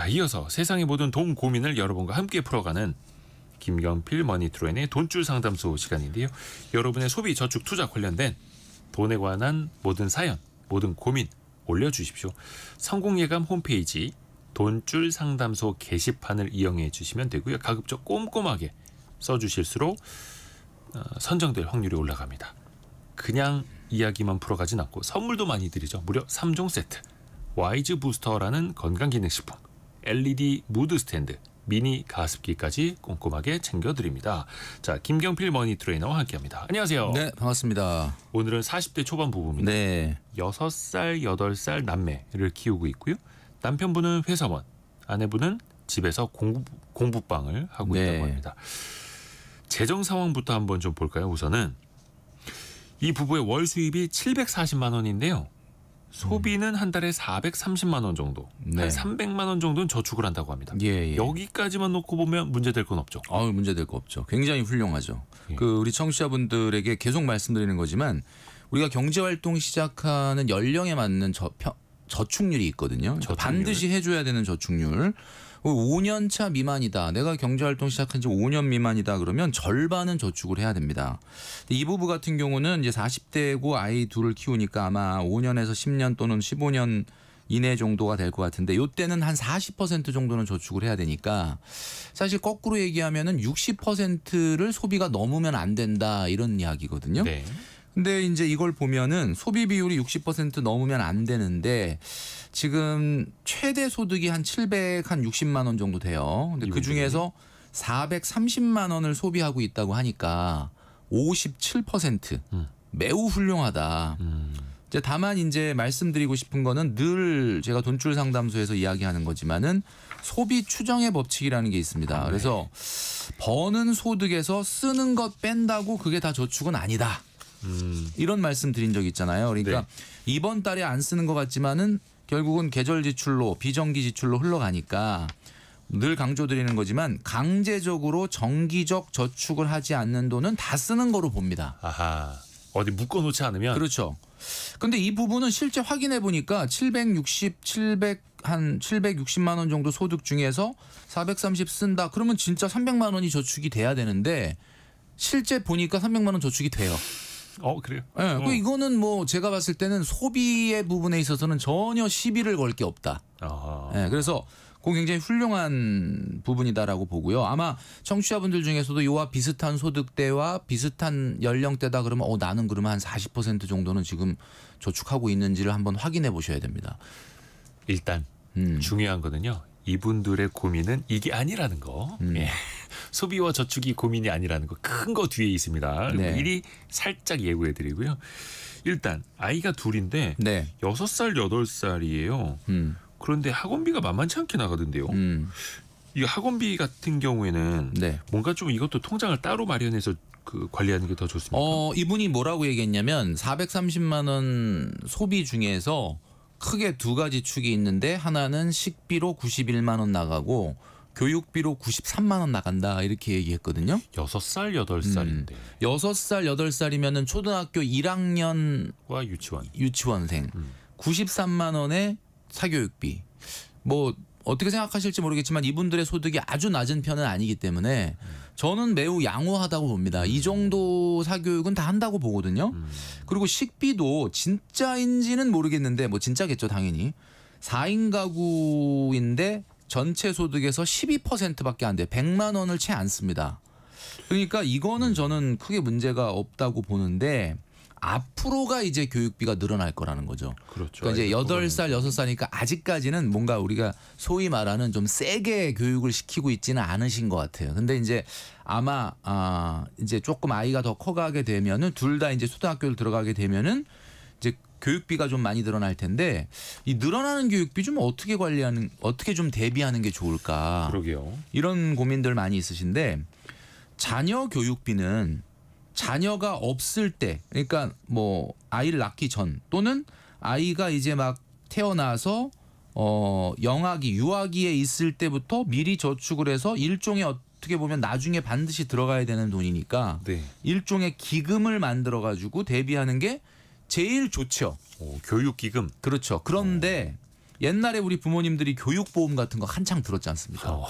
자, 이어서 세상의 모든 돈 고민을 여러분과 함께 풀어가는 김경필 머니투렌의 돈줄 상담소 시간인데요. 여러분의 소비, 저축, 투자 관련된 돈에 관한 모든 사연, 모든 고민 올려주십시오. 성공예감 홈페이지 돈줄 상담소 게시판을 이용해 주시면 되고요. 가급적 꼼꼼하게 써주실수록 선정될 확률이 올라갑니다. 그냥 이야기만 풀어가진 않고 선물도 많이 드리죠. 무려 3종 세트, 와이즈 부스터라는 건강기능식품, LED 무드 스탠드, 미니 가습기까지 꼼꼼하게 챙겨드립니다. 자, 김경필 머니트레이너와 함께합니다. 안녕하세요. 네, 반갑습니다. 오늘은 40대 초반 부부입니다. 네. 6살, 8살 남매를 키우고 있고요. 남편분은 회사원, 아내분은 집에서 공부방을 하고 있다고 합니다. 재정 상황부터 한번 좀 볼까요? 우선은 이 부부의 월 수입이 740만 원인데요. 소비는 한 달에 430만 원 정도, 한 300만 원 정도는 저축을 한다고 합니다. 예. 여기까지만 놓고 보면 문제될 건 없죠. 문제될 거 없죠. 굉장히 훌륭하죠. 우리 청취자분들에게 계속 말씀드리는 거지만 우리가 경제활동 시작하는 연령에 맞는 저축률이 있거든요. 저축률. 반드시 해줘야 되는 저축률. 5년 차 미만이다. 내가 경제활동 시작한 지 5년 미만이다. 그러면 절반은 저축을 해야 됩니다. 이 부부 같은 경우는 이제 40대고 아이 둘을 키우니까 아마 5년에서 10년 또는 15년 이내 정도가 될 것 같은데 이때는 한 40% 정도는 저축을 해야 되니까 사실 거꾸로 얘기하면은 60%를 소비가 넘으면 안 된다 이런 이야기거든요. 네. 근데 이제 이걸 보면은 소비 비율이 60% 넘으면 안 되는데 지금 최대 소득이 한 760만 원 정도 돼요. 근데 그 중에서 430만 원을 소비하고 있다고 하니까 57%. 매우 훌륭하다. 이제 다만 이제 말씀드리고 싶은 거는 늘 제가 돈줄 상담소에서 이야기하는 거지만은 소비 추정의 법칙이라는 게 있습니다. 그래서 버는 소득에서 쓰는 것 뺀다고 그게 다 저축은 아니다. 이런 말씀 드린 적 있잖아요. 그러니까 이번 달에 안 쓰는 것 같지만은 결국은 계절 지출로 비정기 지출로 흘러가니까 늘 강조드리는 거지만 강제적으로 정기적 저축을 하지 않는 돈은 다 쓰는 거로 봅니다. 아하. 어디 묶어놓지 않으면. 그렇죠. 근데 이 부분은 실제 확인해 보니까 760만 원 정도 소득 중에서 430 쓴다. 그러면 진짜 300만 원이 저축이 돼야 되는데 실제 보니까 300만 원 저축이 돼요. 그래요? 네, 이거는 뭐 제가 봤을 때는 소비의 부분에 있어서는 전혀 시비를 걸 게 없다. 네, 그래서 그건 굉장히 훌륭한 부분이다라고 보고요. 아마 청취자분들 중에서도 이와 비슷한 소득대와 비슷한 연령대다 그러면 나는 그러면 한 40% 정도는 지금 저축하고 있는지를 한번 확인해 보셔야 됩니다. 일단 중요한 거는요. 이분들의 고민은 이게 아니라는 거. 소비와 저축이 고민이 아니라는 거. 큰 거 뒤에 있습니다. 미리 살짝 예고해드리고요. 일단 아이가 둘인데 6살, 8살이에요. 그런데 학원비가 만만치 않게 나가던데요. 이 학원비 같은 경우에는 뭔가 좀 이것도 통장을 따로 마련해서 관리하는 게 더 좋습니까? 이분이 뭐라고 얘기했냐면 430만 원 소비 중에서 크게 두 가지 축이 있는데 하나는 식비로 91만 원 나가고 교육비로 93만 원 나간다 이렇게 얘기했거든요. 6살, 8살인데. 6살, 8살이면은 초등학교 1학년과 유치원생. 93만 원의 사교육비. 뭐 어떻게 생각하실지 모르겠지만 이분들의 소득이 아주 낮은 편은 아니기 때문에 저는 매우 양호하다고 봅니다. 이 정도 사교육은 다 한다고 보거든요. 그리고 식비도 진짜인지는 모르겠는데 뭐 진짜겠죠 당연히. 4인 가구인데 전체 소득에서 12%밖에 안 돼. 100만 원을 채 안 씁니다. 그러니까 이거는 저는 크게 문제가 없다고 보는데 앞으로가 이제 교육비가 늘어날 거라는 거죠. 그렇죠. 그러니까 이제 8살, 6살이니까 아직까지는 뭔가 우리가 소위 말하는 좀 세게 교육을 시키고 있지는 않으신 것 같아요. 근데 이제 아마 이제 조금 아이가 더 커가게 되면은 둘 다 이제 초등학교를 들어가게 되면은 이제 교육비가 좀 많이 늘어날 텐데 이 늘어나는 교육비 좀 어떻게 좀 대비하는 게 좋을까? 그러게요. 이런 고민들 많이 있으신데 자녀 교육비는 자녀가 없을 때, 그러니까 뭐 아이를 낳기 전 또는 아이가 이제 막 태어나서 유아기에 있을 때부터 미리 저축을 해서 일종의 어떻게 보면 나중에 반드시 들어가야 되는 돈이니까 일종의 기금을 만들어 가지고 대비하는 게 제일 좋죠. 교육기금. 그렇죠. 그런데 옛날에 우리 부모님들이 교육보험 같은 거 한창 들었지 않습니까?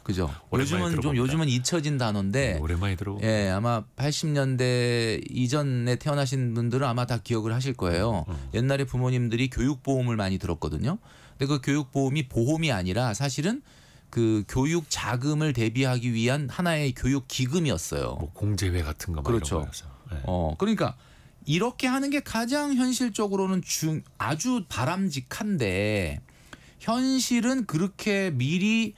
그죠? 요즘은 잊혀진 단어인데 오랜만에 들어. 예, 아마 80년대 이전에 태어나신 분들은 아마 다 기억을 하실 거예요. 옛날에 부모님들이 교육보험을 많이 들었거든요. 근데 그 교육보험이 보험이 아니라 사실은 그 교육 자금을 대비하기 위한 하나의 교육 기금이었어요. 뭐 공제회 같은 거 그렇죠. 네. 그러니까 이렇게 하는 게 가장 현실적으로는 아주 바람직한데 현실은 그렇게 미리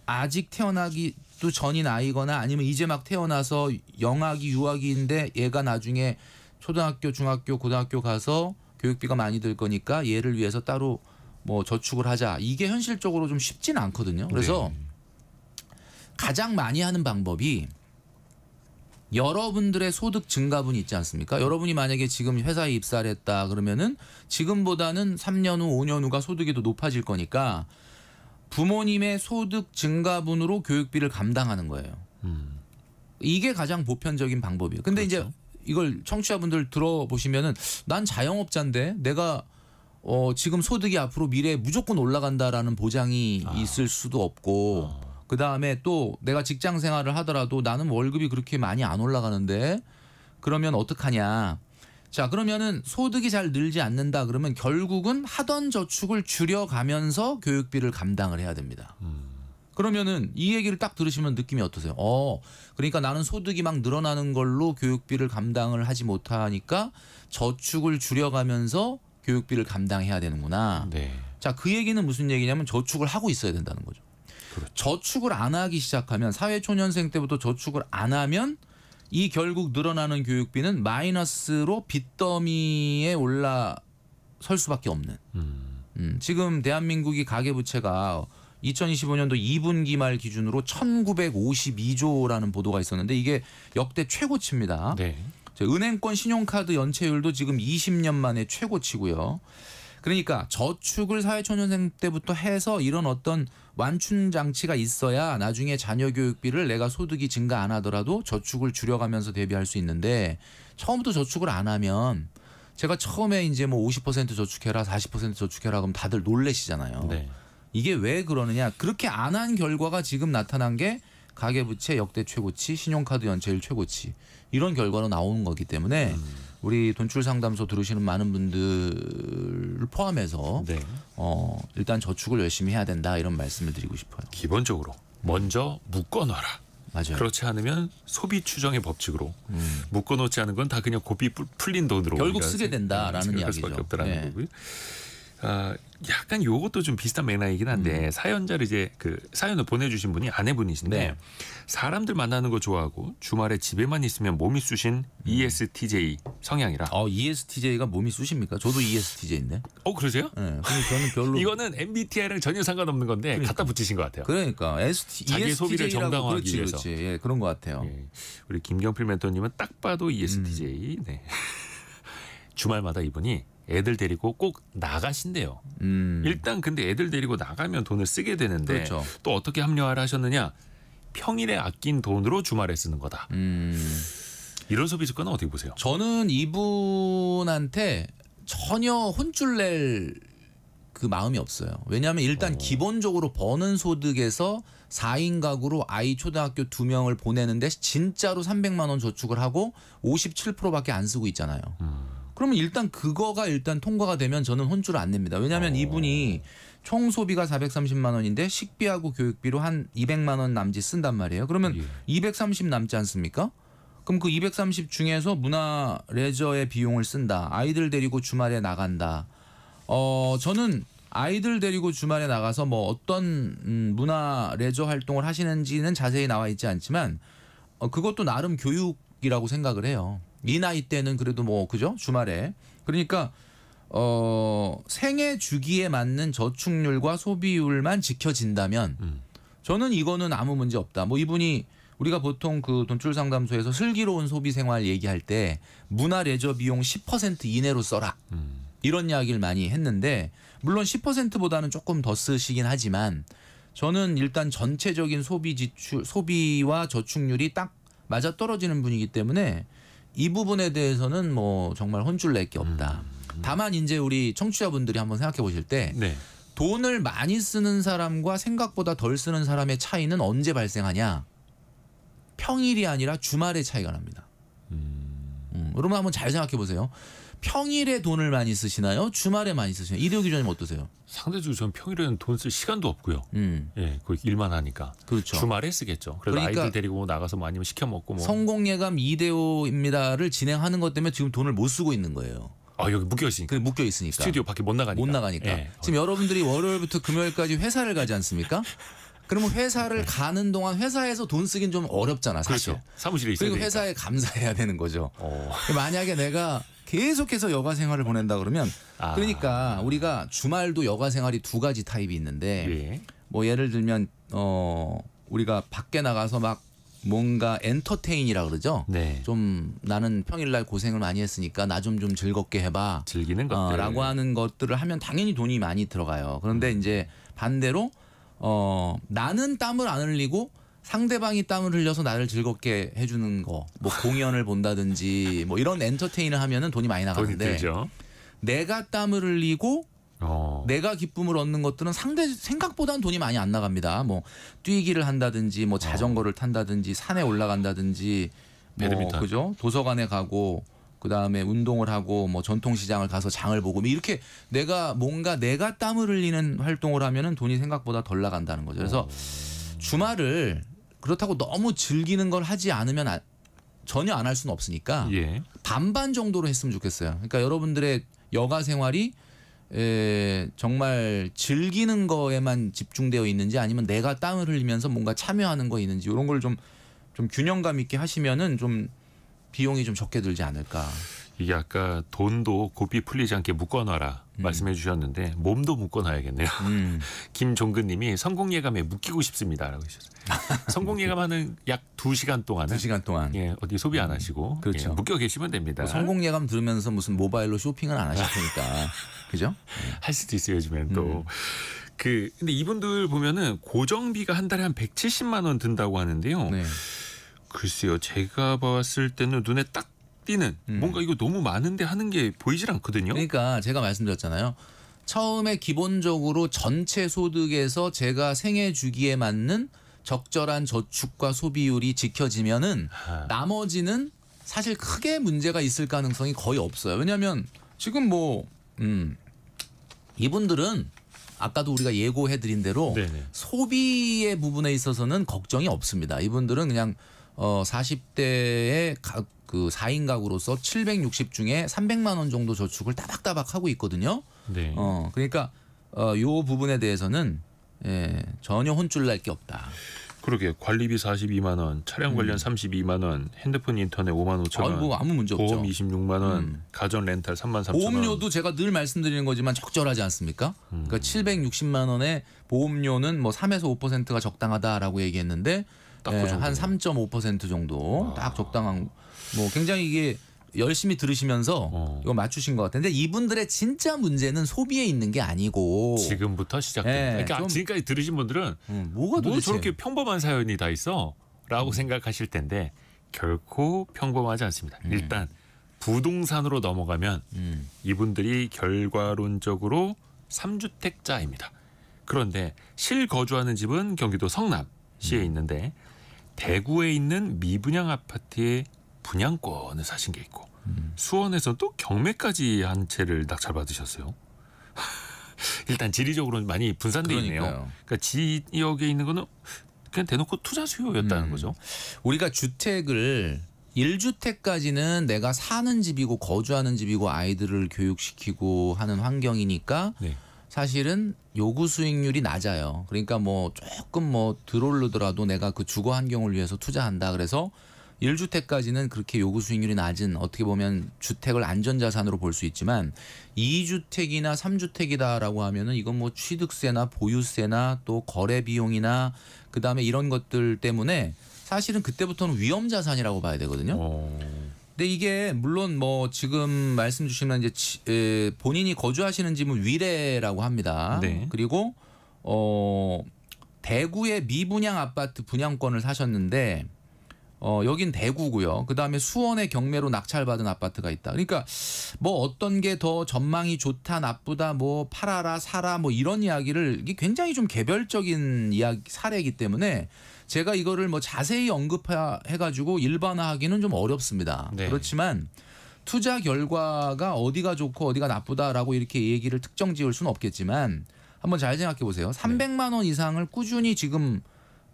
아직 태어나기도 전인 아이거나 아니면 이제 막 태어나서 영아기 유아기인데 얘가 나중에 초등학교 중학교 고등학교 가서 교육비가 많이 들 거니까 얘를 위해서 따로 뭐 저축을 하자. 이게 현실적으로 좀 쉽지는 않거든요. 그래서 가장 많이 하는 방법이 여러분들의 소득 증가분이 있지 않습니까? 여러분이 만약에 지금 회사에 입사를 했다 그러면은 지금보다는 3년 후 5년 후가 소득이 더 높아질 거니까 부모님의 소득 증가분으로 교육비를 감당하는 거예요. 이게 가장 보편적인 방법이에요. 근데 그렇죠. 이제 이걸 청취자분들 들어보시면은 난 자영업자인데 내가 지금 소득이 앞으로 미래에 무조건 올라간다라는 보장이 있을 수도 없고 그다음에 또 내가 직장 생활을 하더라도 나는 월급이 그렇게 많이 안 올라가는데 그러면 어떡하냐. 자, 그러면은 소득이 잘 늘지 않는다 그러면 결국은 하던 저축을 줄여가면서 교육비를 감당을 해야 됩니다. 그러면은 이 얘기를 딱 들으시면 느낌이 어떠세요? 그러니까 나는 소득이 막 늘어나는 걸로 교육비를 감당을 하지 못하니까 저축을 줄여가면서 교육비를 감당해야 되는구나. 네. 자, 그 얘기는 무슨 얘기냐면 저축을 하고 있어야 된다는 거죠. 그렇죠. 저축을 안 하기 시작하면 사회초년생 때부터 저축을 안 하면 이 결국 늘어나는 교육비는 마이너스로 빚더미에 올라설 수밖에 없는. 지금 대한민국이 가계부채가 2025년도 2분기 말 기준으로 1952조라는 보도가 있었는데 이게 역대 최고치입니다. 네. 은행권 신용카드 연체율도 지금 20년 만에 최고치고요. 그러니까 저축을 사회초년생 때부터 해서 이런 어떤 완충 장치가 있어야 나중에 자녀 교육비를 내가 소득이 증가 안 하더라도 저축을 줄여가면서 대비할 수 있는데 처음부터 저축을 안 하면 제가 처음에 이제 뭐 50% 저축해라 40% 저축해라 그럼 다들 놀래시잖아요. 네. 이게 왜 그러느냐. 그렇게 안 한 결과가 지금 나타난 게 가계부채 역대 최고치, 신용카드 연체율 최고치 이런 결과로 나오는 거기 때문에 우리 돈줄 상담소 들으시는 많은 분들을 포함해서 네. 일단 저축을 열심히 해야 된다 이런 말씀을 드리고 싶어요. 기본적으로 먼저 묶어놔라. 맞아요. 그렇지 않으면 소비 추정의 법칙으로 묶어놓지 않은 건 다 그냥 고삐 풀린 돈으로 결국 쓰게 된다라는 생각할 이야기죠. 수밖에 없다라는 네. 거고요. 약간 요것도 좀 비슷한 맥락이긴 한데 사연자를 이제 그 사연을 보내주신 분이 아내분이신데 네. 사람들 만나는 거 좋아하고 주말에 집에만 있으면 몸이 쑤신 ESTJ 성향이라. ESTJ가 몸이 쑤십니까? 저도 ESTJ인데. 그러세요? 네. 근데 저는 별로. 이거는 MBTI랑 전혀 상관없는 건데 갖다 붙이신 것 같아요. 그러니까 자기 소비를 정당화하기 그렇지, 위해서. 그렇지. 예, 그런 것 같아요. 예. 우리 김경필 멘토님은 딱 봐도 ESTJ. 네. 주말마다 이분이 애들 데리고 꼭 나가신대요. 일단 근데 애들 데리고 나가면 돈을 쓰게 되는데 그렇죠. 또 어떻게 합리화를 하셨느냐. 평일에 아낀 돈으로 주말에 쓰는 거다. 이런 소비 습관은 어떻게 보세요? 저는 이분한테 전혀 혼쭐 낼 그 마음이 없어요. 왜냐하면 일단 기본적으로 버는 소득에서 4인 가구로 아이 초등학교 2명을 보내는데 진짜로 300만 원 저축을 하고 57%밖에 안 쓰고 있잖아요. 그러면 일단 그거가 일단 통과가 되면 저는 혼쭐을 안 냅니다. 왜냐하면 이분이 총 소비가 430만 원인데 식비하고 교육비로 한 200만 원 남짓 쓴단 말이에요. 그러면 230 남지 않습니까? 그럼 그 230 중에서 문화 레저의 비용을 쓴다. 아이들 데리고 주말에 나간다. 저는 아이들 데리고 주말에 나가서 뭐 어떤 문화 레저 활동을 하시는지는 자세히 나와 있지 않지만 그것도 나름 교육이라고 생각을 해요. 이 나이 때는 그래도 뭐 그죠? 주말에. 그러니까 생애 주기에 맞는 저축률과 소비율만 지켜진다면 저는 이거는 아무 문제 없다. 뭐 이분이 우리가 보통 그 돈줄 상담소에서 슬기로운 소비 생활 얘기할 때 문화 레저 비용 10% 이내로 써라. 이런 이야기를 많이 했는데 물론 10%보다는 조금 더 쓰시긴 하지만 저는 일단 전체적인 소비와 저축률이 딱 맞아 떨어지는 분이기 때문에 이 부분에 대해서는 뭐 정말 혼쭐 낼 게 없다. 다만 이제 우리 청취자분들이 한번 생각해 보실 때 네. 돈을 많이 쓰는 사람과 생각보다 덜 쓰는 사람의 차이는 언제 발생하냐? 평일이 아니라 주말에 차이가 납니다. 여러분 한번 잘 생각해 보세요. 평일에 돈을 많이 쓰시나요? 주말에 많이 쓰시나요? 이대호 기자님 어떠세요? 상대적으로 저는 평일에는 돈 쓸 시간도 없고요. 예, 거의 일만 하니까. 그렇죠. 주말에 쓰겠죠. 그래서 그러니까 아이들 데리고 나가서 뭐 아니면 시켜 먹고 뭐. 성공예감 이대호입니다를 진행하는 것 때문에 지금 돈을 못 쓰고 있는 거예요. 아 여기 묶여 있으니까. 묶여 있으니까. 스튜디오 밖에 못 나가니까. 못 나가니까. 예. 지금 여러분들이 월요일부터 금요일까지 회사를 가지 않습니까? 그러면 회사를 가는 동안 회사에서 돈 쓰긴 좀 어렵잖아, 사실. 그렇죠. 사무실에 있어야 그리고 되니까. 회사에 감사해야 되는 거죠. 만약에 내가 계속해서 여가 생활을 보낸다 그러면 그러니까 우리가 주말도 여가 생활이 두 가지 타입이 있는데 예. 뭐 예를 들면 우리가 밖에 나가서 막 뭔가 엔터테인이라 그러죠. 네. 좀 나는 평일날 고생을 많이 했으니까 나 좀 즐겁게 해봐. 즐기는 것들. 라고 하는 것들을 하면 당연히 돈이 많이 들어가요. 그런데 이제 반대로 나는 땀을 안 흘리고 상대방이 땀을 흘려서 나를 즐겁게 해주는 거, 뭐 공연을 본다든지 뭐 이런 엔터테인을 하면은 돈이 많이 돈이 나가는데 들죠. 내가 땀을 흘리고 내가 기쁨을 얻는 것들은 생각보다는 돈이 많이 안 나갑니다. 뭐 뛰기를 한다든지, 뭐 자전거를 탄다든지, 산에 올라간다든지, 뭐 배드민턴. 그죠? 도서관에 가고. 그 다음에 운동을 하고 뭐 전통시장을 가서 장을 보고 이렇게 내가 땀을 흘리는 활동을 하면은 돈이 생각보다 덜 나간다는 거죠. 그래서 주말을 그렇다고 너무 즐기는 걸 하지 않으면 전혀 안 할 수는 없으니까 예. 반반 정도로 했으면 좋겠어요. 그러니까 여러분들의 여가 생활이 정말 즐기는 거에만 집중되어 있는지 아니면 내가 땀을 흘리면서 뭔가 참여하는 거 있는지 이런 걸 좀 균형감 있게 하시면은 좀 비용이 좀 적게 들지 않을까. 이게 아까 돈도 고삐 풀리지 않게 묶어놔라 말씀해 주셨는데 몸도 묶어놔야겠네요. 김종근님이 성공예감에 묶이고 싶습니다라고 하셨어요. 성공예감하는 약 2시간 동안은 2시간 동안 예, 어디 소비 안 하시고 그렇죠. 예, 묶여 계시면 됩니다. 뭐 성공예감 들으면서 무슨 모바일로 쇼핑은 안 하실 테니까. 그죠? 할 수도 있어요 요즘엔 또. 근데 이분들 보면은 고정비가 한 달에 한 170만 원 든다고 하는데요. 네. 글쎄요, 제가 봤을 때는 눈에 딱 띄는 뭔가 이거 너무 많은데 하는 게 보이질 않거든요. 그러니까 제가 말씀드렸잖아요. 처음에 기본적으로 전체 소득에서 제가 생애 주기에 맞는 적절한 저축과 소비율이 지켜지면은 나머지는 사실 크게 문제가 있을 가능성이 거의 없어요. 왜냐하면 지금 뭐 이분들은 아까도 우리가 예고해드린 대로 네네. 소비의 부분에 있어서는 걱정이 없습니다. 이분들은 그냥 40대의 그 4인 가구로서 760 중에 300만 원 정도 저축을 따박따박 하고 있거든요. 네. 그러니까 요 부분에 대해서는 전혀 혼쭐 날 게 없다. 그러게 관리비 42만 원, 차량 관련 32만 원, 핸드폰 인터넷 5만 5천 원, 뭐 아무 문제 없죠. 보험 26만 원, 가전 렌탈 3만 3천 원. 보험료도 제가 늘 말씀드리는 거지만 적절하지 않습니까? 그러니까 760만 원의 보험료는 뭐 3에서 5%가 적당하다라고 얘기했는데 한 3.5% 정도 딱 적당한 뭐 굉장히 이게 열심히 들으시면서 이거 맞추신 것 같은데 이분들의 진짜 문제는 소비에 있는 게 아니고 지금부터 시작됩니다. 그러니까 지금까지 들으신 분들은 뭐가 뭐 도대체 저렇게 평범한 사연이 다 있어라고 생각하실 텐데 결코 평범하지 않습니다. 일단 부동산으로 넘어가면 이분들이 결과론적으로 3주택자입니다. 그런데 실거주하는 집은 경기도 성남시에 있는데 대구에 있는 미분양 아파트의 분양권을 사신 게 있고 수원에서 또 경매까지 한 채를 낙찰받으셨어요. 일단 지리적으로는 많이 분산돼 있네요. 그러니까 지역에 있는 거는 그냥 대놓고 투자 수요였다는 거죠. 우리가 주택을 1주택까지는 내가 사는 집이고 거주하는 집이고 아이들을 교육시키고 하는 환경이니까 네. 사실은 요구 수익률이 낮아요. 그러니까 뭐 조금 뭐 들어오르더라도 내가 그 주거 환경을 위해서 투자한다. 그래서 1주택까지는 그렇게 요구 수익률이 낮은 어떻게 보면 주택을 안전자산으로 볼 수 있지만 2주택이나 3주택이다라고 하면은 이건 뭐 취득세나 보유세나 또 거래 비용이나 그다음에 이런 것들 때문에 사실은 그때부터는 위험자산이라고 봐야 되거든요. 근데 이게 물론 뭐 지금 말씀 주시면 이제 본인이 거주하시는 집은 위례라고 합니다. 네. 그리고 대구의 미분양 아파트 분양권을 사셨는데 여긴 대구고요. 그다음에 수원의 경매로 낙찰받은 아파트가 있다. 그러니까 뭐 어떤 게 더 전망이 좋다 나쁘다 뭐 팔아라 사라 뭐 이런 이야기를 이게 굉장히 좀 개별적인 이야기 사례이기 때문에 제가 이거를 뭐 자세히 언급해 가지고 일반화하기는 좀 어렵습니다. 네. 그렇지만 투자 결과가 어디가 좋고 어디가 나쁘다라고 이렇게 얘기를 특정 지을 수는 없겠지만 한번 잘 생각해 보세요. 300만 원 이상을 꾸준히 지금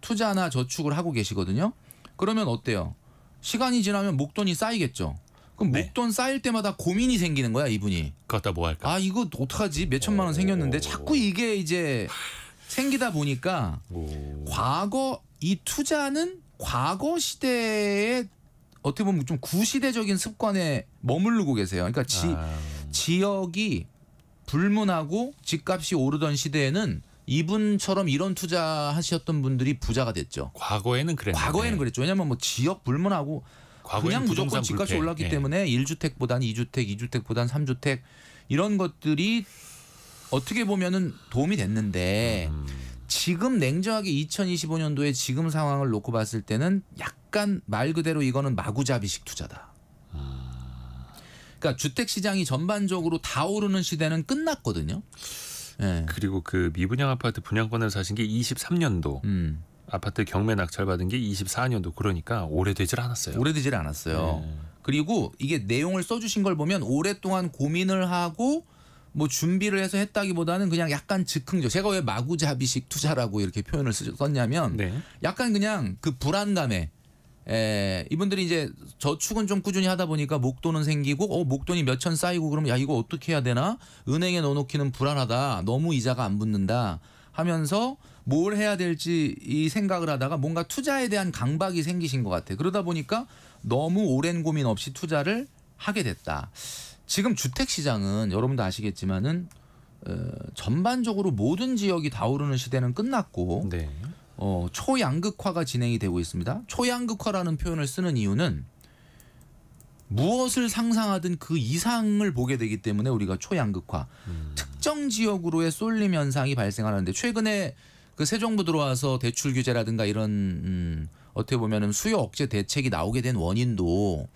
투자나 저축을 하고 계시거든요. 그러면 어때요? 시간이 지나면 목돈이 쌓이겠죠. 그럼 네. 목돈 쌓일 때마다 고민이 생기는 거야, 이분이. 그것다 뭐 할까? 아, 이거 어떡하지? 몇 천만 원 생겼는데 자꾸 이게 이제 생기다 보니까 과거 이 투자는 과거 시대에 어떻게 보면 좀 구시대적인 습관에 머무르고 계세요. 그러니까 지역이 불문하고 집값이 오르던 시대에는 이분처럼 이런 투자하셨던 분들이 부자가 됐죠. 과거에는 그랬는데. 과거에는 그랬죠. 왜냐하면 뭐 지역 불문하고 그냥 무조건 집값이 올랐기 예. 때문에 1주택보다는 2주택, 2주택보다는 3주택 이런 것들이 어떻게 보면은 도움이 됐는데 지금 냉정하게 2025년도에 지금 상황을 놓고 봤을 때는 약간 말 그대로 이거는 마구잡이식 투자다. 그러니까 주택 시장이 전반적으로 다 오르는 시대는 끝났거든요. 예. 그리고 그 미분양 아파트 분양권을 사신 게 23년도. 아파트 경매 낙찰받은 게 24년도. 그러니까 오래되질 않았어요. 오래되질 않았어요. 그리고 이게 내용을 써주신 걸 보면 오랫동안 고민을 하고 뭐 준비를 해서 했다기보다는 그냥 약간 즉흥적. 제가 왜 마구잡이식 투자라고 이렇게 표현을 썼냐면 네. 약간 그냥 그 불안감에 이분들이 이제 저축은 좀 꾸준히 하다 보니까 목돈은 생기고 목돈이 몇천 쌓이고 그러면 야 이거 어떻게 해야 되나? 은행에 넣어놓기는 불안하다. 너무 이자가 안 붙는다 하면서 뭘 해야 될지 이 생각을 하다가 뭔가 투자에 대한 강박이 생기신 것 같아요. 그러다 보니까 너무 오랜 고민 없이 투자를 하게 됐다. 지금 주택시장은 여러분도 아시겠지만은 전반적으로 모든 지역이 다 오르는 시대는 끝났고 네. 초양극화가 진행이 되고 있습니다. 초양극화라는 표현을 쓰는 이유는 무엇을 상상하든 그 이상을 보게 되기 때문에 우리가 초양극화, 특정 지역으로의 쏠림 현상이 발생하는데 최근에 그 새 정부 들어와서 대출 규제라든가 이런 어떻게 보면은 수요 억제 대책이 나오게 된 원인도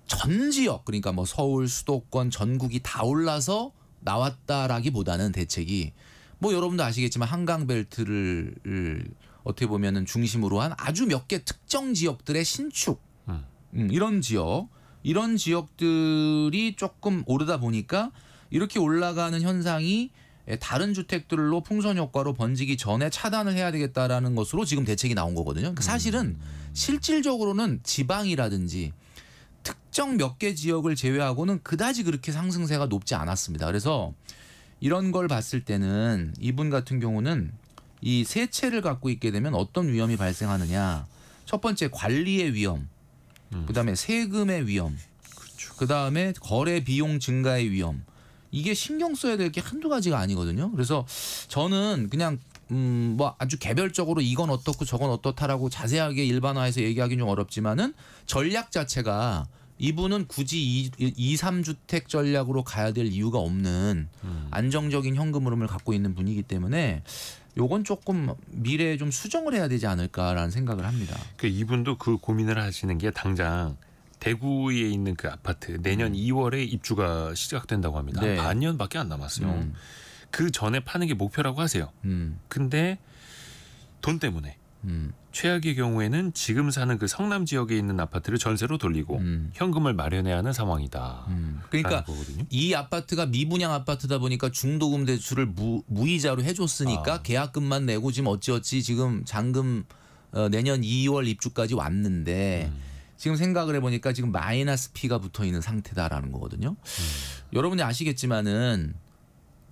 전 지역 그러니까 뭐 서울 수도권 전국이 다 올라서 나왔다라기보다는 대책이 뭐 여러분도 아시겠지만 한강벨트를 어떻게 보면은 중심으로 한 아주 몇 개 특정 지역들의 신축 이런 지역들이 조금 오르다 보니까 이렇게 올라가는 현상이 다른 주택들로 풍선 효과로 번지기 전에 차단을 해야 되겠다라는 것으로 지금 대책이 나온 거거든요. 그러니까 사실은 실질적으로는 지방이라든지 특정 몇 개 지역을 제외하고는 그다지 그렇게 상승세가 높지 않았습니다. 그래서 이런 걸 봤을 때는 이분 같은 경우는 이 세 채를 갖고 있게 되면 어떤 위험이 발생하느냐. 첫 번째 관리의 위험, 그다음에 세금의 위험, 그다음에 거래 비용 증가의 위험. 이게 신경 써야 될 게 한두 가지가 아니거든요. 그래서 저는 그냥 뭐 아주 개별적으로 이건 어떻고 저건 어떻다라고 자세하게 일반화해서 얘기하기는 좀 어렵지만은 전략 자체가 이분은 굳이 2, 3주택 전략으로 가야 될 이유가 없는 안정적인 현금 흐름을 갖고 있는 분이기 때문에 요건 조금 미래에 좀 수정을 해야 되지 않을까라는 생각을 합니다. 그 이분도 그 고민을 하시는 게 당장 대구에 있는 그 아파트 내년 2월에 입주가 시작된다고 합니다. 네. 반년밖에 안 남았어요. 그 전에 파는 게 목표라고 하세요. 근데 돈 때문에 최악의 경우에는 지금 사는 그 성남 지역에 있는 아파트를 전세로 돌리고 현금을 마련해야 하는 상황이다. 그러니까 거거든요. 이 아파트가 미분양 아파트다 보니까 중도금 대출을 무이자로 해줬으니까 계약금만 내고 지금 어찌어찌 지금 잔금 내년 2월 입주까지 왔는데 지금 생각을 해보니까 지금 마이너스 P가 붙어 있는 상태다라는 거거든요. 여러분이 아시겠지만은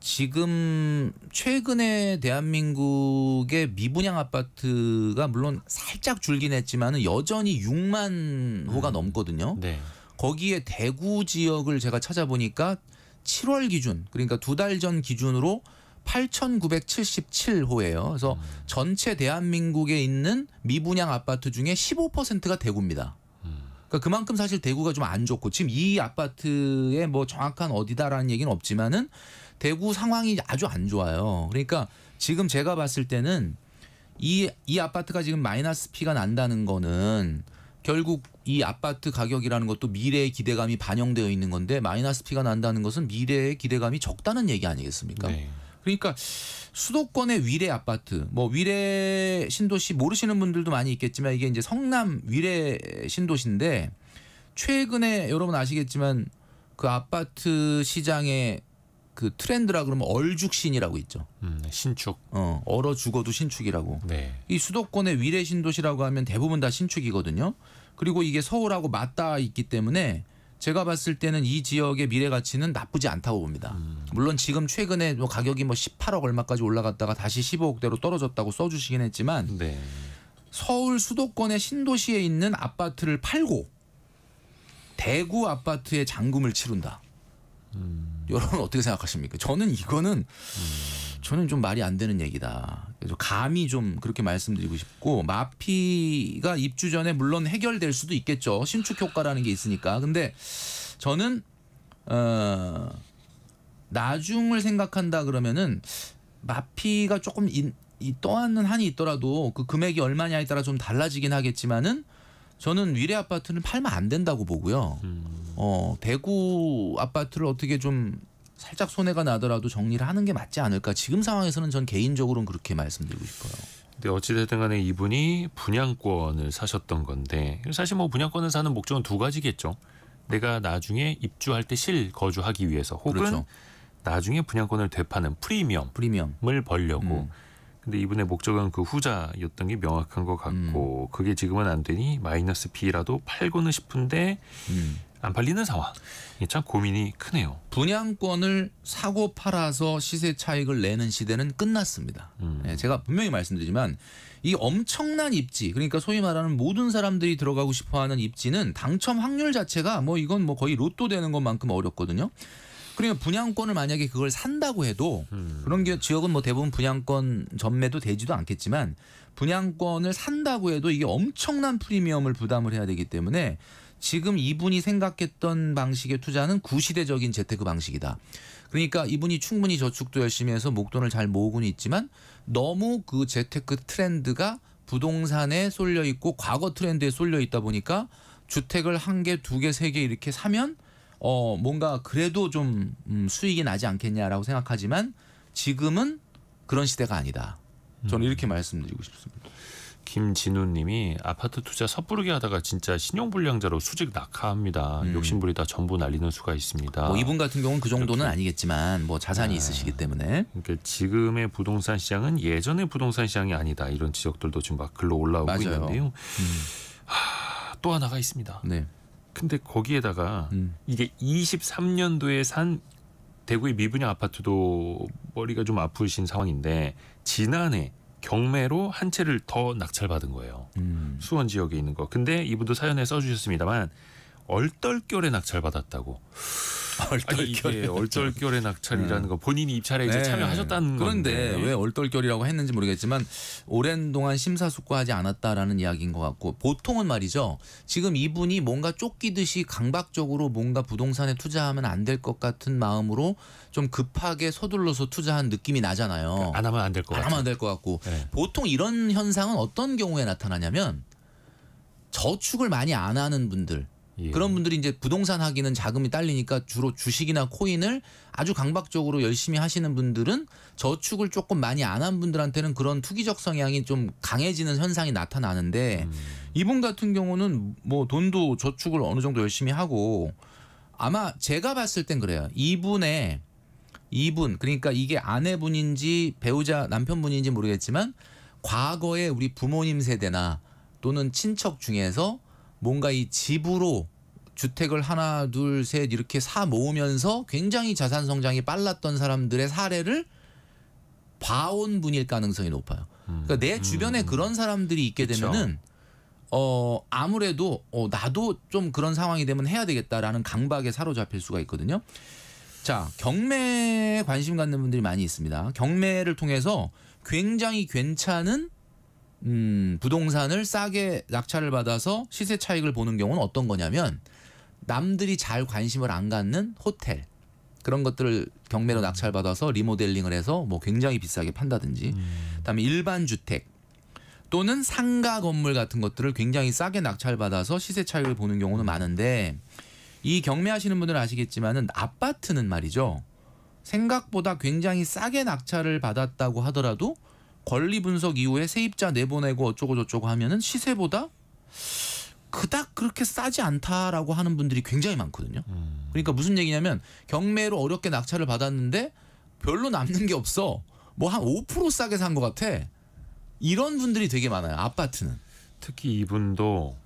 지금 최근에 대한민국의 미분양 아파트가 물론 살짝 줄긴 했지만은 여전히 6만 호가 넘거든요. 네. 거기에 대구 지역을 제가 찾아보니까 7월 기준 그러니까 2달 전 기준으로 8,977호예요. 그래서 전체 대한민국에 있는 미분양 아파트 중에 15%가 대구입니다. 그러니까 그만큼 사실 대구가 좀 안 좋고 지금 이 아파트의 뭐 정확한 어디다라는 얘기는 없지만은 대구 상황이 아주 안 좋아요. 그러니까 지금 제가 봤을 때는 이 아파트가 지금 마이너스 P가 난다는 거는 결국 이 아파트 가격이라는 것도 미래의 기대감이 반영되어 있는 건데 마이너스 P가 난다는 것은 미래의 기대감이 적다는 얘기 아니겠습니까? 네. 그러니까 수도권의 위례 아파트, 뭐 위례 신도시 모르시는 분들도 많이 있겠지만 이게 이제 성남 위례 신도시인데 최근에 여러분 아시겠지만 그 아파트 시장의 그 트렌드라 그러면 얼죽신이라고 있죠. 신축. 얼어 죽어도 신축이라고. 네. 이 수도권의 위례 신도시라고 하면 대부분 다 신축이거든요. 그리고 이게 서울하고 맞닿아 있기 때문에 제가 봤을 때는 이 지역의 미래 가치는 나쁘지 않다고 봅니다. 물론 지금 최근에 뭐 가격이 뭐 18억 얼마까지 올라갔다가 다시 15억대로 떨어졌다고 써주시긴 했지만 네. 서울 수도권의 신도시에 있는 아파트를 팔고 대구 아파트에 잔금을 치른다. 여러분 어떻게 생각하십니까? 저는 이거는 저는 좀 말이 안 되는 얘기다. 그래서 감히 좀 그렇게 말씀드리고 싶고 마피가 입주 전에 물론 해결될 수도 있겠죠. 신축 효과라는 게 있으니까. 근데 저는 나중을 생각한다 그러면은 마피가 조금 떠안는 한이 있더라도 그 금액이 얼마냐에 따라 좀 달라지긴 하겠지만은 저는 위례 아파트는 팔면 안 된다고 보고요. 대구 아파트를 어떻게 좀 살짝 손해가 나더라도 정리를 하는 게 맞지 않을까. 지금 상황에서는 전 개인적으로는 그렇게 말씀드리고 싶어요. 근데 어찌됐든 간에 이분이 분양권을 사셨던 건데 사실 뭐 분양권을 사는 목적은 두 가지겠죠. 내가 나중에 입주할 때 실거주하기 위해서 혹은 그렇죠. 나중에 분양권을 되파는 프리미엄을 벌려고. 근데 이분의 목적은 그 후자였던 게 명확한 것 같고 그게 지금은 안 되니 마이너스 P라도 팔고는 싶은데 안 팔리는 상황. 이게 참 고민이 크네요. 분양권을 사고 팔아서 시세 차익을 내는 시대는 끝났습니다. 네, 제가 분명히 말씀드리지만 이 엄청난 입지, 그러니까 소위 말하는 모든 사람들이 들어가고 싶어하는 입지는 당첨 확률 자체가 뭐 이건 뭐 거의 로또 되는 것만큼 어렵거든요. 그러니까 분양권을 만약에 그걸 산다고 해도 그런 게 지역은 뭐 대부분 분양권 전매도 되지도 않겠지만 분양권을 산다고 해도 이게 엄청난 프리미엄을 부담을 해야 되기 때문에 지금 이분이 생각했던 방식의 투자는 구시대적인 재테크 방식이다. 그러니까 이분이 충분히 저축도 열심히 해서 목돈을 잘 모으고는 있지만 너무 그 재테크 트렌드가 부동산에 쏠려 있고 과거 트렌드에 쏠려 있다 보니까 주택을 한 개, 두 개, 세 개 이렇게 사면 뭔가 그래도 좀 수익이 나지 않겠냐라고 생각하지만 지금은 그런 시대가 아니다. 저는 이렇게 말씀드리고 싶습니다. 김진우님이 아파트 투자 섣부르게 하다가 진짜 신용불량자로 수직 낙하합니다. 욕심부리다 전부 날리는 수가 있습니다. 뭐 이분 같은 경우는 그 정도는 이렇게. 아니겠지만 뭐 자산이 있으시기 때문에. 그러니까 지금의 부동산 시장은 예전의 부동산 시장이 아니다. 이런 지적들도 지금 막 글로 올라오고 맞아요. 있는데요. 또 하나가 있습니다. 네. 근데 거기에다가 이게 23년도에 산 대구의 미분양 아파트도 머리가 좀 아프신 상황인데 지난해 경매로 한 채를 더 낙찰받은 거예요. 수원 지역에 있는 거. 근데 이분도 사연에 써주셨습니다만 얼떨결에 낙찰받았다고. 아니, 이게 얼떨결에 낙찰이라는 거 본인이 입찰에 이제 참여하셨다는 그런데 건데 왜 얼떨결이라고 했는지 모르겠지만 오랜 동안 심사숙고하지 않았다라는 이야기인 것 같고 보통은 말이죠. 지금 이분이 뭔가 쫓기듯이 강박적으로 뭔가 부동산에 투자하면 안 될 것 같은 마음으로 좀 급하게 서둘러서 투자한 느낌이 나잖아요. 안 하면 안 될 것 안 같아요. 하면 안 될 것 같고 네. 보통 이런 현상은 어떤 경우에 나타나냐면 저축을 많이 안 하는 분들 예. 그런 분들이 이제 부동산 하기는 자금이 딸리니까 주로 주식이나 코인을 아주 강박적으로 열심히 하시는 분들은 저축을 조금 많이 안 한 분들한테는 그런 투기적 성향이 좀 강해지는 현상이 나타나는데 이분 같은 경우는 뭐 돈도 저축을 어느 정도 열심히 하고 아마 제가 봤을 땐 그래요. 이분 그러니까 이게 아내분인지 배우자 남편분인지 모르겠지만 과거에 우리 부모님 세대나 또는 친척 중에서 뭔가 이 집으로 주택을 하나 둘 셋 이렇게 사 모으면서 굉장히 자산 성장이 빨랐던 사람들의 사례를 봐온 분일 가능성이 높아요. 그러니까 내 주변에 그런 사람들이 있게 그쵸. 되면은 아무래도 나도 좀 그런 상황이 되면 해야 되겠다라는 강박에 사로잡힐 수가 있거든요. 자, 경매에 관심 갖는 분들이 많이 있습니다. 경매를 통해서 굉장히 괜찮은 부동산을 싸게 낙찰을 받아서 시세 차익을 보는 경우는 어떤 거냐면 남들이 잘 관심을 안 갖는 호텔 그런 것들을 경매로 낙찰받아서 리모델링을 해서 뭐 굉장히 비싸게 판다든지 그다음에 일반 주택 또는 상가 건물 같은 것들을 굉장히 싸게 낙찰받아서 시세 차익을 보는 경우는 많은데 이 경매하시는 분들은 아시겠지만은 아파트는 말이죠. 생각보다 굉장히 싸게 낙찰을 받았다고 하더라도 권리 분석 이후에 세입자 내보내고 어쩌고 저쩌고 하면은 시세보다 그닥 그렇게 싸지 않다라고 하는 분들이 굉장히 많거든요. 그러니까 무슨 얘기냐면 경매로 어렵게 낙찰을 받았는데 별로 남는 게 없어. 뭐 한 5% 싸게 산 것 같아. 이런 분들이 되게 많아요. 아파트는. 특히 이분도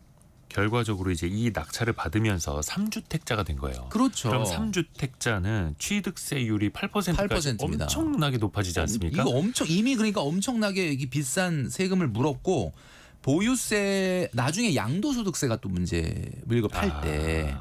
결과적으로 이제 이 낙찰을 받으면서 3주택자가 된 거예요. 그렇죠. 그럼 3주택자는 취득세율이 8%까지 8%입니다. 엄청나게 높아지지 않습니까? 이거 이미 그러니까 엄청나게 이 비싼 세금을 물었고 보유세 나중에 양도소득세가 또 문제일 거 팔 때.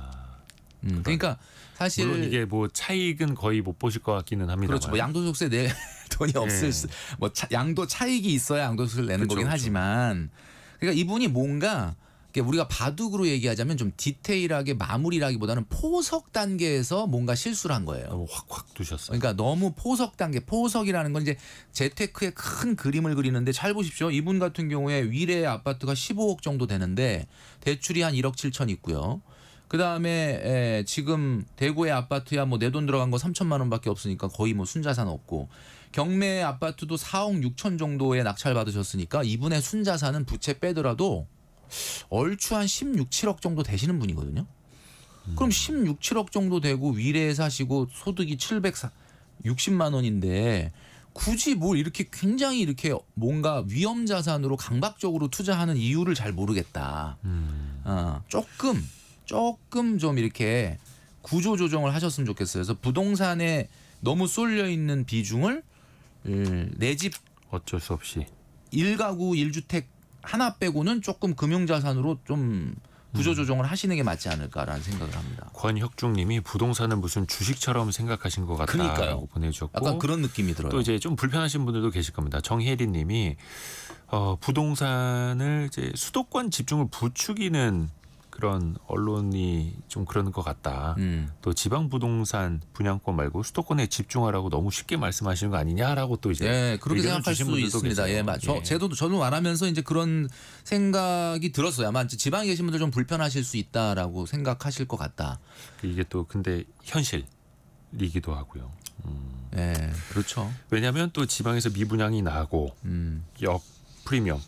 그러니까 사실 물론 이게 뭐 차익은 거의 못 보실 것 같기는 합니다만. 그렇죠. 뭐 양도소득세 내 돈이 없을 뭐 양도 차익이 있어야 양도소득을 내는 그렇죠, 거긴 그렇죠. 하지만 그러니까 이분이 뭔가 우리가 바둑으로 얘기하자면 좀 디테일하게 마무리라기보다는 포석 단계에서 뭔가 실수를 한 거예요. 너무 확확 두셨어요. 그러니까 너무 포석 단계, 포석이라는 건 이제 재테크의 큰 그림을 그리는데 잘 보십시오. 이분 같은 경우에 위례 아파트가 15억 정도 되는데 대출이 한 1억 7천 있고요. 그다음에 지금 대구의 아파트야 뭐 내 돈 들어간 거 3천만 원밖에 없으니까 거의 뭐 순자산 없고 경매 아파트도 4억 6천 정도에 낙찰 받으셨으니까 이분의 순자산은 부채 빼더라도 얼추 한 16, 7억 정도 되시는 분이거든요. 그럼 16, 7억 정도 되고 위례에 사시고 소득이 760만 원인데 굳이 뭘 이렇게 굉장히 이렇게 뭔가 위험 자산으로 강박적으로 투자하는 이유를 잘 모르겠다. 조금 좀 이렇게 구조 조정을 하셨으면 좋겠어요. 그래서 부동산에 너무 쏠려 있는 비중을 내 집 어쩔 수 없이 1가구 1주택 하나 빼고는 조금 금융자산으로 좀 구조조정을 하시는 게 맞지 않을까라는 생각을 합니다. 권혁중님이 부동산은 무슨 주식처럼 생각하신 것 같다라고 그러니까요. 보내주셨고 약간 그런 느낌이 들어요. 또 이제 좀 불편하신 분들도 계실 겁니다. 정혜리님이 부동산을 이제 수도권 집중을 부추기는 그런 언론이 좀 그러는 것 같다. 또 지방 부동산 분양권 말고 수도권에 집중하라고 너무 쉽게 말씀하시는 거 아니냐라고 또 이제 그렇게 생각할 수 있습니다. 저도 말하면서 이제 그런 생각이 들었어요. 아마 지방에 계신 분들 좀 불편하실 수 있다라고 생각하실 것 같다. 이게 또 근데 현실이기도 하고요. 그렇죠. 왜냐하면 또 지방에서 미분양이 나고 역 프리미엄,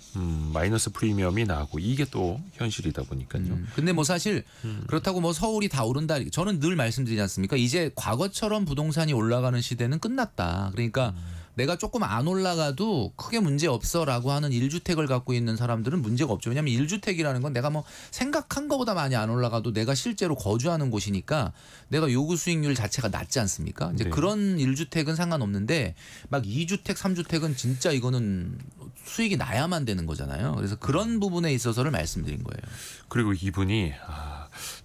마이너스 프리미엄이 나고 이게 또 현실이다 보니까요. 근데 뭐 사실 그렇다고 뭐 서울이 다 오른다. 저는 늘 말씀드리지 않습니까? 이제 과거처럼 부동산이 올라가는 시대는 끝났다. 그러니까 내가 조금 안 올라가도 크게 문제 없어라고 하는 1주택을 갖고 있는 사람들은 문제가 없죠. 왜냐하면 1주택이라는 건 내가 뭐 생각한 것보다 많이 안 올라가도 내가 실제로 거주하는 곳이니까 내가 요구 수익률 자체가 낮지 않습니까? 이제 그런 1주택은 상관없는데 막 2주택, 3주택은 진짜 이거는 수익이 나야만 되는 거잖아요. 그래서 그런 부분에 있어서를 말씀드린 거예요. 그리고 이분이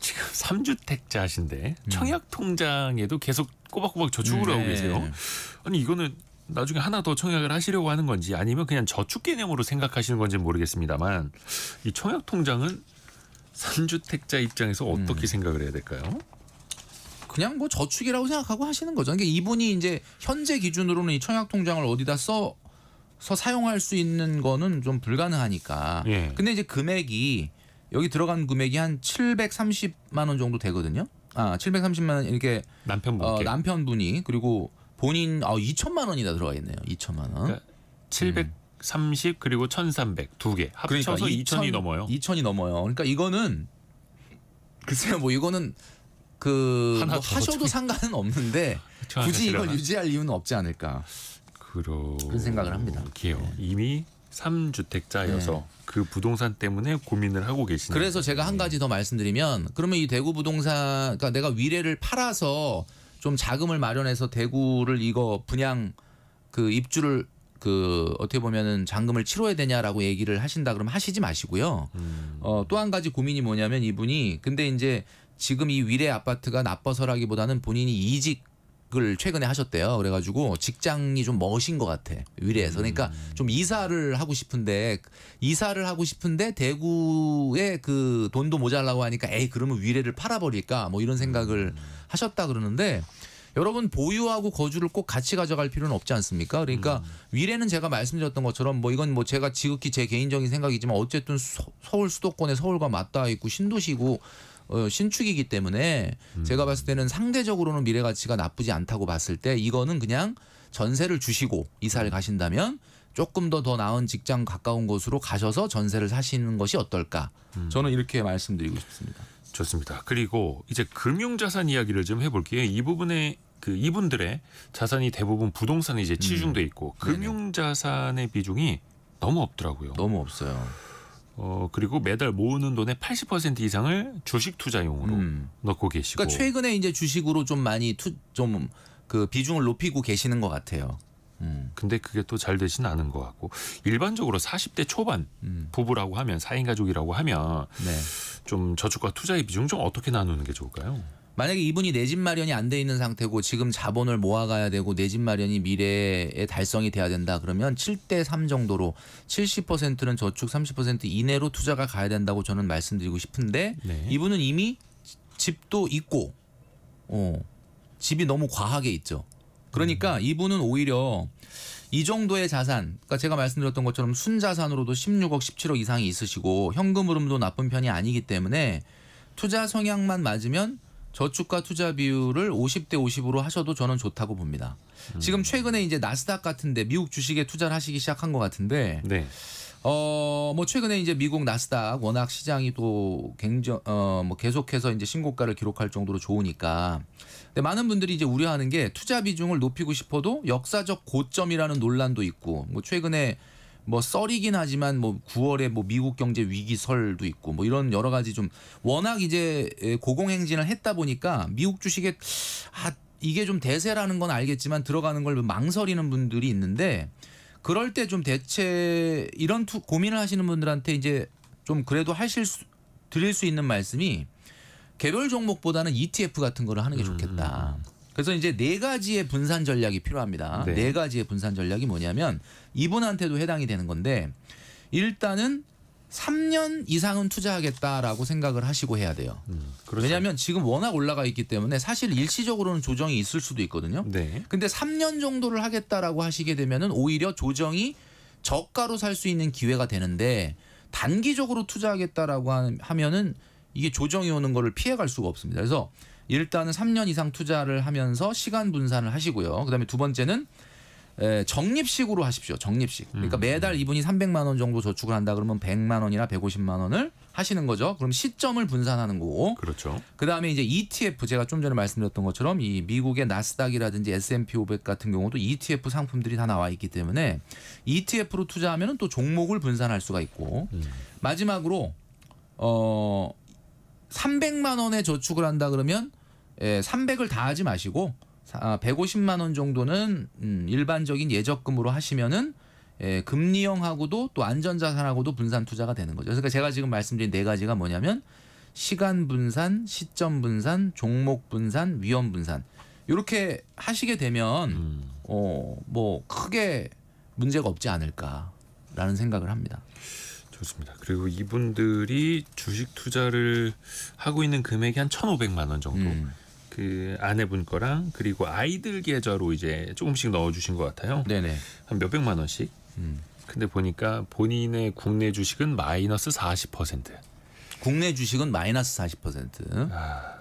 지금 3주택자신데 청약통장에도 계속 꼬박꼬박 저축을 하고 계세요. 아니 이거는 나중에 하나 더 청약을 하시려고 하는 건지 아니면 그냥 저축 개념으로 생각하시는 건지는 모르겠습니다만 이 청약통장은 3주택자 입장에서 어떻게 생각을 해야 될까요? 그냥 뭐 저축이라고 생각하고 하시는 거죠. 그러니까 이분이 이제 현재 기준으로는 이 청약통장을 어디다 써서 사용할 수 있는 거는 좀 불가능하니까. 근데 이제 금액이 여기 들어간 금액이 한 730만 원 정도 되거든요. 730만 원 이렇게 남편분이 그리고 본인 2천만 원이나 들어가겠네요. 2천만 원. 그러니까 730 그리고 1,300 두 개 합쳐서 그러니까 2천이 넘어요. 2천이 넘어요. 그러니까 이거는 글쎄요, 뭐 이거는 뭐 하셔도 상관은 없는데 굳이 이걸 유지할 이유는 없지 않을까. 그런 생각을 합니다. 이미 3주택자여서 그 부동산 때문에 고민을 하고 계시는. 그래서 제가 한 가지 더 말씀드리면 그러면 이 대구 부동산 그러니까 내가 위례를 팔아서 좀 자금을 마련해서 대구를 이거 분양 입주를 어떻게 보면은 잔금을 치러야 되냐라고 얘기를 하신다 그러면 하시지 마시고요. 또 한 가지 고민이 뭐냐면 이분이 근데 이제 지금 이 위례 아파트가 나빠서라기보다는 본인이 이직을 최근에 하셨대요. 그래가지고 직장이 좀 멋인 것 같아 위례에서. 그러니까 좀 이사를 하고 싶은데 대구에 돈도 모자라고 하니까 그러면 위례를 팔아버릴까 뭐 이런 생각을 하셨다 그러는데 여러분 보유하고 거주를 꼭 같이 가져갈 필요는 없지 않습니까? 그러니까 위례는 제가 말씀드렸던 것처럼 뭐 이건 뭐 제가 지극히 제 개인적인 생각이지만 어쨌든 서울 수도권에 서울과 맞닿아 있고 신도시고 신축이기 때문에 제가 봤을 때는 상대적으로는 미래 가치가 나쁘지 않다고 봤을 때 이거는 그냥 전세를 주시고 이사를 가신다면 조금 더 나은 직장 가까운 곳으로 가셔서 전세를 사시는 것이 어떨까? 저는 이렇게 말씀드리고 싶습니다. 좋습니다. 그리고 이제 금융자산 이야기를 좀 해볼게요. 이 부분에 이분들의 자산이 대부분 부동산에 이제 치중돼 있고 금융자산의 비중이 너무 없더라고요. 너무 없어요. 그리고 매달 모으는 돈의 80% 이상을 주식 투자용으로 넣고 계시고. 그러니까 최근에 이제 주식으로 좀 많이 좀 그 비중을 높이고 계시는 것 같아요. 근데 그게 또 잘 되지는 않은 것 같고 일반적으로 40대 초반 부부라고 하면 4인 가족이라고 하면 네. 좀 저축과 투자의 비중 좀 어떻게 나누는 게 좋을까요? 만약에 이분이 내 집 마련이 안 돼 있는 상태고 지금 자본을 모아가야 되고 내 집 마련이 미래에 달성이 돼야 된다 그러면 7대 3 정도로 70%는 저축 30% 이내로 투자가 가야 된다고 저는 말씀드리고 싶은데 네. 이분은 이미 집도 있고 집이 너무 과하게 있죠. 그러니까 이분은 오히려 이 정도의 자산, 그러니까 제가 말씀드렸던 것처럼 순자산으로도 16억, 17억 이상이 있으시고 현금 흐름도 나쁜 편이 아니기 때문에 투자 성향만 맞으면 저축과 투자 비율을 50대 50으로 하셔도 저는 좋다고 봅니다. 지금 최근에 이제 나스닥 같은데 미국 주식에 투자를 하시기 시작한 것 같은데 네. 뭐 최근에 이제 미국 나스닥 워낙 시장이 또 뭐 계속해서 이제 신고가를 기록할 정도로 좋으니까. 근데 많은 분들이 이제 우려하는 게 투자 비중을 높이고 싶어도 역사적 고점이라는 논란도 있고 뭐 최근에 뭐 썰이긴 하지만 뭐 9월에 뭐 미국 경제 위기설도 있고 뭐 이런 여러 가지 좀 워낙 이제 고공행진을 했다 보니까 미국 주식에 이게 좀 대세라는 건 알겠지만 들어가는 걸 망설이는 분들이 있는데 그럴 때 좀 대체 이런 고민을 하시는 분들한테 이제 좀 그래도 드릴 수 있는 말씀이 개별 종목보다는 ETF 같은 거를 하는 게 좋겠다. 그래서 이제 4가지의 분산 전략이 필요합니다. 네. 4가지의 분산 전략이 뭐냐면 이분한테도 해당이 되는 건데 일단은 3년 이상은 투자하겠다라고 생각을 하시고 해야 돼요. 그렇죠. 왜냐하면 지금 워낙 올라가 있기 때문에 사실 일시적으로는 조정이 있을 수도 있거든요. 네. 근데 3년 정도를 하겠다라고 하시게 되면은 오히려 조정이 저가로 살 수 있는 기회가 되는데 단기적으로 투자하겠다라고 하면은 이게 조정이 오는 거를 피해갈 수가 없습니다. 그래서 일단은 3년 이상 투자를 하면서 시간 분산을 하시고요. 그다음에 두 번째는 적립식으로 하십시오. 적립식. 그러니까 매달 이분이 300만 원 정도 저축을 한다 그러면 100만 원이나 150만 원을 하시는 거죠. 그럼 시점을 분산하는 거고. 그렇죠. 그다음에 이제 ETF 제가 좀 전에 말씀드렸던 것처럼 이 미국의 나스닥이라든지 S&P 500 같은 경우도 ETF 상품들이 다 나와 있기 때문에 ETF로 투자하면은 또 종목을 분산할 수가 있고. 마지막으로 300만 원에 저축을 한다 그러면 300을 다 하지 마시고 150만 원 정도는 일반적인 예적금으로 하시면은 금리형하고도 또 안전자산하고도 분산 투자가 되는 거죠. 그러니까 제가 지금 말씀드린 4가지가 뭐냐면 시간 분산, 시점 분산, 종목 분산, 위험 분산 이렇게 하시게 되면 뭐 크게 문제가 없지 않을까라는 생각을 합니다. 좋습니다. 그리고 이분들이 주식 투자를 하고 있는 금액이 한 1,500만 원 정도. 그 아내분 거랑 그리고 아이들 계좌로 이제 조금씩 넣어주신 것 같아요. 네네. 한 몇백만 원씩. 근데 보니까 본인의 국내 주식은 마이너스 40%. 국내 주식은 마이너스 40%.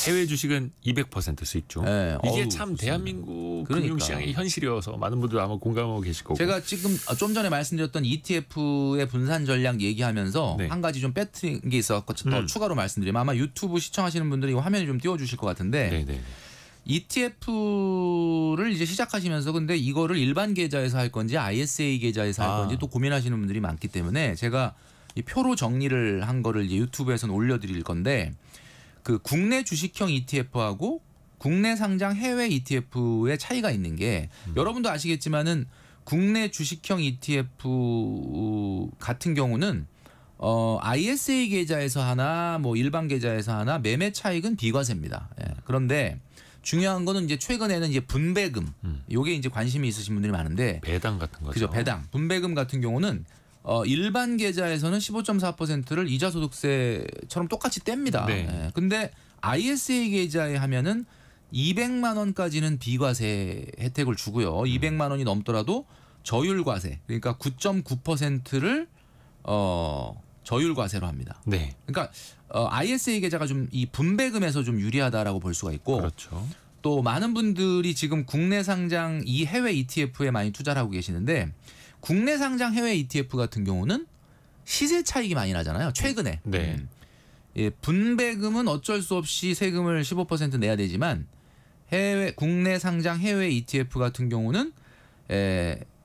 해외 주식은 200% 수익 중. 네. 이게 어우, 참 대한민국 그러니까. 금융시장의 현실이어서 많은 분들 아마 공감하고 계실 거고. 제가 지금 좀 전에 말씀드렸던 ETF의 분산 전략 얘기하면서 네. 한 가지 좀 빼뜨린 게 있어서 더 추가로 말씀드리면 아마 유튜브 시청하시는 분들이 화면에 좀 띄워주실 것 같은데 네네. ETF를 이제 시작하시면서 근데 이거를 일반 계좌에서 할 건지 ISA 계좌에서 할 건지 또 고민하시는 분들이 많기 때문에 제가 이 표로 정리를 한 거를 이제 유튜브에서는 올려드릴 건데 그 국내 주식형 ETF하고 국내 상장 해외 ETF의 차이가 있는 게 여러분도 아시겠지만은 국내 주식형 ETF 같은 경우는 ISA 계좌에서 하나 뭐 일반 계좌에서 하나 매매 차익은 비과세입니다. 예. 그런데 중요한 거는 이제 최근에는 이제 분배금 요게 이제 관심이 있으신 분들이 많은데 배당 같은 거죠. 그죠. 배당. 분배금 같은 경우는 일반 계좌에서는 15.4%를 이자소득세처럼 똑같이 뗍니다. 네. 예. 근데 ISA 계좌에 하면은 200만 원까지는 비과세 혜택을 주고요. 200만 원이 넘더라도 저율과세, 그러니까 9.9%를 저율과세로 합니다. 네. 그러니까 ISA 계좌가 좀 이 분배금에서 좀 유리하다라고 볼 수가 있고, 그렇죠. 또 많은 분들이 지금 국내 상장 이 해외 ETF에 많이 투자를 하고 계시는데, 국내 상장 해외 ETF 같은 경우는 시세 차익이 많이 나잖아요. 최근에. 네. 예, 분배금은 어쩔 수 없이 세금을 15% 내야 되지만 국내 상장 해외 ETF 같은 경우는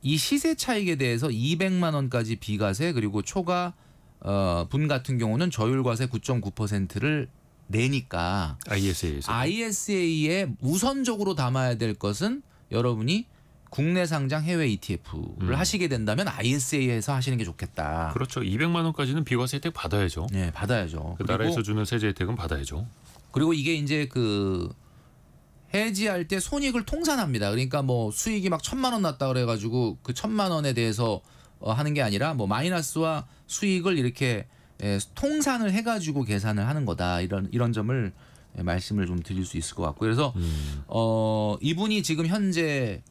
이 시세 차익에 대해서 200만 원까지 비과세, 그리고 초과 분 같은 경우는 저율과세 9.9%를 내니까 ISA에서. ISA에 우선적으로 담아야 될 것은 여러분이 국내 상장 해외 ETF를 하시게 된다면 ISA에서 하시는 게 좋겠다. 그렇죠. 200만 원까지는 비과세 혜택 받아야죠. 네, 받아야죠. 그 나라에서 주는 세제 혜택은 받아야죠. 그리고 이게 이제 그 해지할 때 손익을 통산합니다. 그러니까 뭐 수익이 막 1,000만 원 났다 그래가지고 그 1,000만 원에 대해서 하는 게 아니라 뭐 마이너스와 수익을 이렇게 통산을 해가지고 계산을 하는 거다. 이런 점을 말씀을 좀 드릴 수 있을 것 같고, 그래서 이분이 지금 현재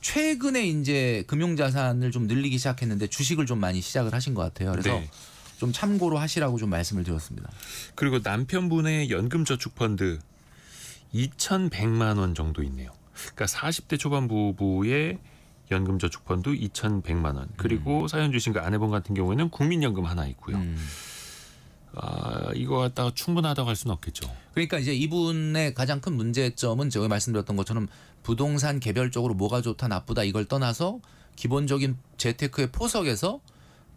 최근에 이제 금융자산을 좀 늘리기 시작했는데 주식을 좀 많이 시작을 하신 것 같아요. 그래서 네. 좀 참고로 하시라고 좀 말씀을 드렸습니다. 그리고 남편분의 연금저축펀드 2,100만 원 정도 있네요. 그러니까 40대 초반 부부의 연금저축펀드 2,100만 원. 그리고 사연 주신 그 아내분 같은 경우에는 국민연금 하나 있고요. 이거 갖다가 충분하다고 할 수는 없겠죠. 그러니까 이제 이분의 가장 큰 문제점은 제가 말씀드렸던 것처럼 부동산 개별적으로 뭐가 좋다 나쁘다 이걸 떠나서 기본적인 재테크의 포석에서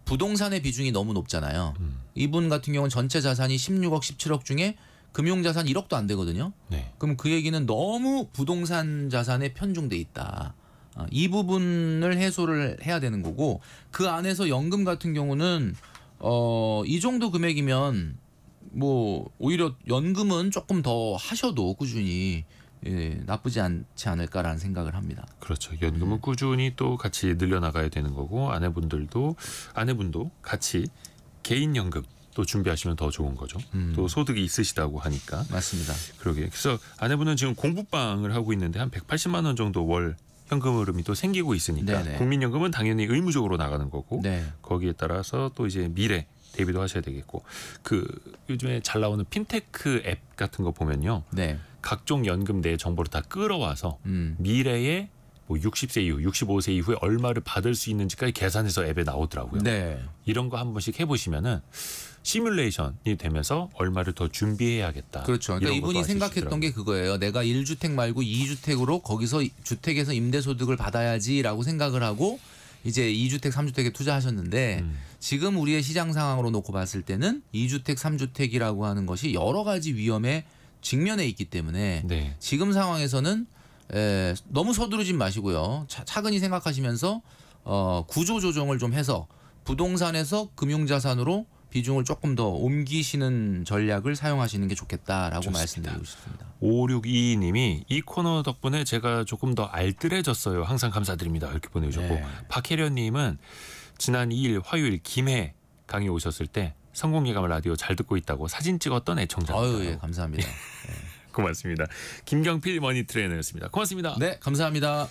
부동산의 비중이 너무 높잖아요. 이분 같은 경우는 전체 자산이 16억 17억 중에 금융자산 1억도 안 되거든요. 네. 그럼 그 얘기는 너무 부동산 자산에 편중돼 있다. 이 부분을 해소를 해야 되는 거고, 그 안에서 연금 같은 경우는 이 정도 금액이면 뭐 오히려 연금은 조금 더 하셔도 꾸준히 나쁘지 않지 않을까라는 생각을 합니다. 그렇죠. 연금은 꾸준히 또 같이 늘려나가야 되는 거고, 아내분도 같이 개인연금 또 준비하시면 더 좋은 거죠. 또 소득이 있으시다고 하니까. 맞습니다. 그러게. 그래서 아내분은 지금 공부방을 하고 있는데 한 180만 원 정도 월 현금 흐름이 또 생기고 있으니까 네네. 국민연금은 당연히 의무적으로 나가는 거고, 네. 거기에 따라서 또 이제 미래 대비도 하셔야 되겠고, 그 요즘에 잘 나오는 핀테크 앱 같은 거 보면요, 네. 각종 연금 내 정보를 다 끌어와서 미래에 뭐 60세 이후, 65세 이후에 얼마를 받을 수 있는지까지 계산해서 앱에 나오더라고요. 네. 이런 거 한 번씩 해보시면은 시뮬레이션이 되면서 얼마를 더 준비해야겠다. 그렇죠. 그러니까 이런 이분이 것도 생각했던 게 그거예요. 내가 1주택 말고 2주택으로 거기서 주택에서 임대소득을 받아야지라고 생각을 하고 이제 2주택, 3주택에 투자하셨는데 지금 우리의 시장 상황으로 놓고 봤을 때는 2주택, 3주택이라고 하는 것이 여러 가지 위험에 직면해 있기 때문에 네. 지금 상황에서는 너무 서두르지 마시고요. 차근히 생각하시면서 구조 조정을 좀 해서 부동산에서 금융자산으로 비중을 조금 더 옮기시는 전략을 사용하시는 게 좋겠다라고 좋습니다. 말씀드리고 싶습니다. 5622님이 이 코너 덕분에 제가 조금 더 알뜰해졌어요. 항상 감사드립니다. 이렇게 보내주셨고, 네. 박혜련님은 지난 2일 화요일 김해 강의 오셨을 때 성공예감 라디오 잘 듣고 있다고 사진 찍었던 애청자입니다. 아유, 예, 감사합니다. 고맙습니다. 김경필 머니 트레이너였습니다. 고맙습니다. 네, 감사합니다.